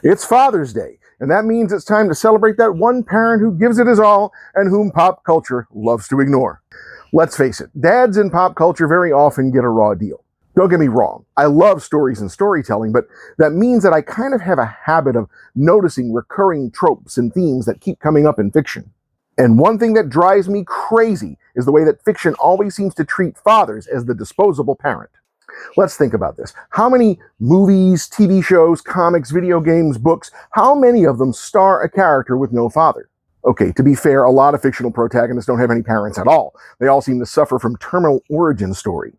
It's Father's Day, and that means it's time to celebrate that one parent who gives it his all and whom pop culture loves to ignore. Let's face it, dads in pop culture very often get a raw deal. Don't get me wrong, I love stories and storytelling, but that means that I kind of have a habit of noticing recurring tropes and themes that keep coming up in fiction. And one thing that drives me crazy is the way that fiction always seems to treat fathers as the disposable parent. Let's think about this. How many movies, TV shows, comics, video games, books, how many of them star a character with no father? Okay, to be fair, a lot of fictional protagonists don't have any parents at all. They all seem to suffer from terminal origin story.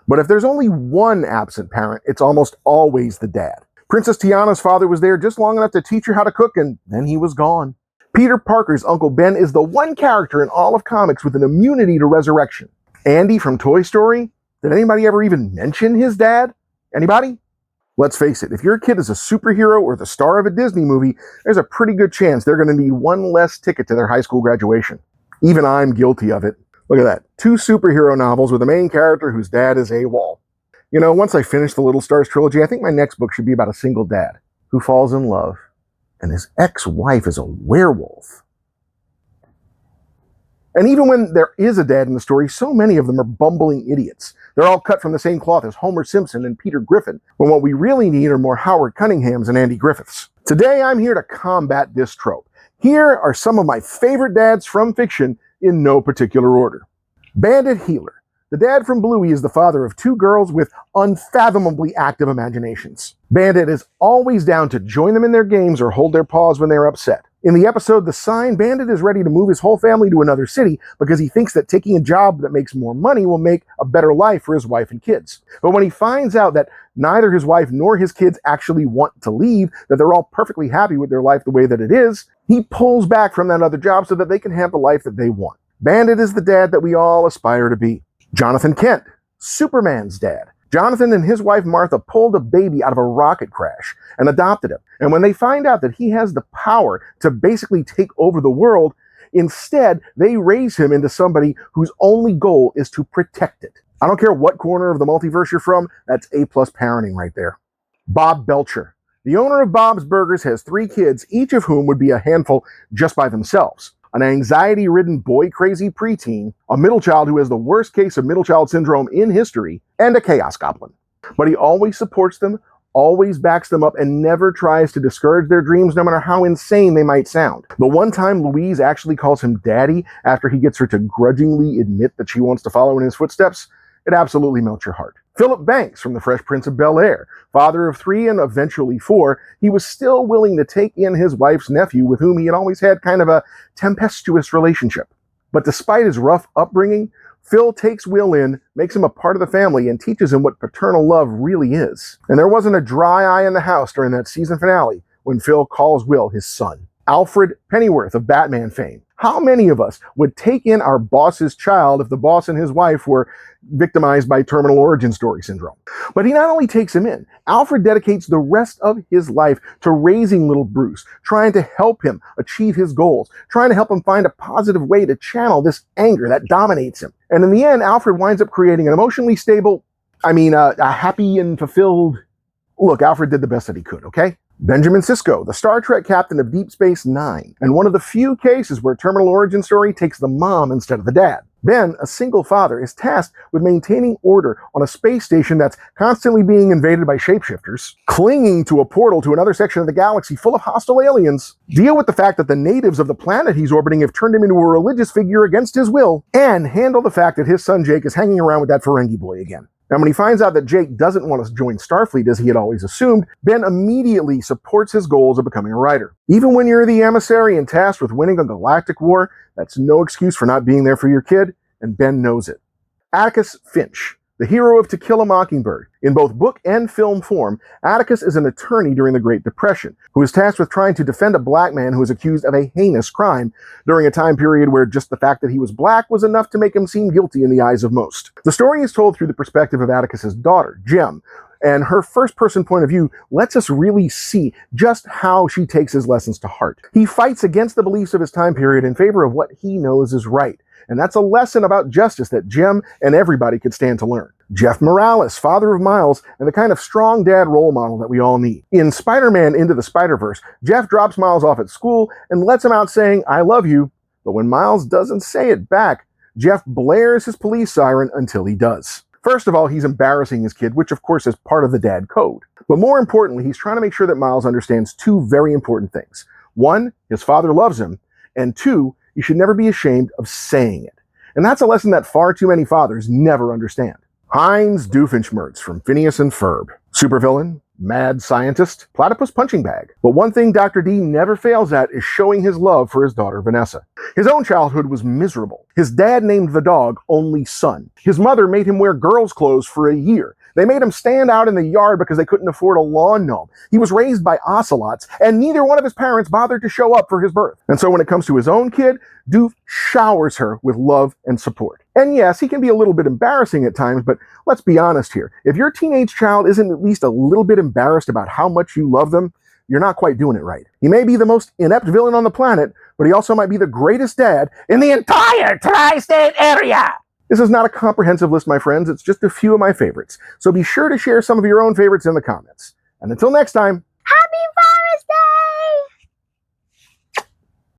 But if there's only one absent parent, it's almost always the dad. Princess Tiana's father was there just long enough to teach her how to cook, and then he was gone. Peter Parker's Uncle Ben is the one character in all of comics with an immunity to resurrection. Andy from Toy Story? Did anybody ever even mention his dad? Anybody? Let's face it, if your kid is a superhero or the star of a Disney movie, there's a pretty good chance they're going to need one less ticket to their high school graduation. Even I'm guilty of it. Look at that. 2 superhero novels with a main character whose dad is AWOL. You know, once I finish the Little Stars trilogy, I think my next book should be about a single dad who falls in love, and his ex-wife is a werewolf. And even when there is a dad in the story, so many of them are bumbling idiots. They're all cut from the same cloth as Homer Simpson and Peter Griffin, when what we really need are more Howard Cunninghams and Andy Griffiths. Today, I'm here to combat this trope. Here are some of my favorite dads from fiction in no particular order. Bandit Healer. The dad from Bluey is the father of 2 girls with unfathomably active imaginations. Bandit is always down to join them in their games or hold their paws when they're upset. In the episode The Sign, Bandit is ready to move his whole family to another city because he thinks that taking a job that makes more money will make a better life for his wife and kids. But when he finds out that neither his wife nor his kids actually want to leave, that they're all perfectly happy with their life the way that it is, he pulls back from that other job so that they can have the life that they want. Bandit is the dad that we all aspire to be. Jonathan Kent, Superman's dad. Jonathan and his wife Martha pulled a baby out of a rocket crash and adopted him. And when they find out that he has the power to basically take over the world, instead they raise him into somebody whose only goal is to protect it. I don't care what corner of the multiverse you're from, that's A+ parenting right there. Bob Belcher. The owner of Bob's Burgers has 3 kids, each of whom would be a handful just by themselves. An anxiety-ridden boy-crazy preteen, a middle child who has the worst case of middle child syndrome in history, and a chaos goblin. But he always supports them, always backs them up, and never tries to discourage their dreams, no matter how insane they might sound. The one time Louise actually calls him daddy after he gets her to grudgingly admit that she wants to follow in his footsteps, it absolutely melts your heart. Philip Banks from The Fresh Prince of Bel-Air, father of 3 and eventually 4, he was still willing to take in his wife's nephew with whom he had always had kind of a tempestuous relationship. But despite his rough upbringing, Phil takes Will in, makes him a part of the family, and teaches him what paternal love really is. And there wasn't a dry eye in the house during that season finale when Phil calls Will his son. Alfred Pennyworth of Batman fame. How many of us would take in our boss's child if the boss and his wife were victimized by terminal origin story syndrome? But he not only takes him in, Alfred dedicates the rest of his life to raising little Bruce, trying to help him achieve his goals, trying to help him find a positive way to channel this anger that dominates him. And in the end, Alfred winds up creating an emotionally stable, a happy and fulfilled... Look, Alfred did the best that he could, okay? Benjamin Sisko, the Star Trek captain of Deep Space Nine, and one of the few cases where terminal origin story takes the mom instead of the dad. Ben, a single father, is tasked with maintaining order on a space station that's constantly being invaded by shapeshifters, clinging to a portal to another section of the galaxy full of hostile aliens, deal with the fact that the natives of the planet he's orbiting have turned him into a religious figure against his will, and handle the fact that his son Jake is hanging around with that Ferengi boy again. Now, when he finds out that Jake doesn't want to join Starfleet as he had always assumed, Ben immediately supports his goals of becoming a writer. Even when you're the emissary and tasked with winning a galactic war, that's no excuse for not being there for your kid, and Ben knows it. Atticus Finch, the hero of To Kill a Mockingbird. In both book and film form, Atticus is an attorney during the Great Depression, who is tasked with trying to defend a black man who is accused of a heinous crime during a time period where just the fact that he was black was enough to make him seem guilty in the eyes of most. The story is told through the perspective of Atticus's daughter, Jem, and her first-person point of view lets us really see just how she takes his lessons to heart. He fights against the beliefs of his time period in favor of what he knows is right. And that's a lesson about justice that Jem and everybody could stand to learn. Jeff Morales, father of Miles, and the kind of strong dad role model that we all need. In Spider-Man Into the Spider-Verse, Jeff drops Miles off at school and lets him out saying, "I love you," but when Miles doesn't say it back, Jeff blares his police siren until he does. First of all, he's embarrassing his kid, which of course is part of the dad code. But more importantly, he's trying to make sure that Miles understands two very important things. One, his father loves him, and two, you should never be ashamed of saying it. And that's a lesson that far too many fathers never understand. Heinz Doofenshmirtz from Phineas and Ferb. Supervillain, mad scientist, platypus punching bag. But one thing Dr. D never fails at is showing his love for his daughter Vanessa. His own childhood was miserable. His dad named the dog Only Son. His mother made him wear girls' clothes for a year. They made him stand out in the yard because they couldn't afford a lawn gnome. He was raised by ocelots, and neither one of his parents bothered to show up for his birth. And so when it comes to his own kid, Doof showers her with love and support. And yes, he can be a little bit embarrassing at times, but let's be honest here. If your teenage child isn't at least a little bit embarrassed about how much you love them, you're not quite doing it right. He may be the most inept villain on the planet, but he also might be the greatest dad in the entire tri-state area. This is not a comprehensive list, my friends. It's just a few of my favorites. So be sure to share some of your own favorites in the comments. And until next time,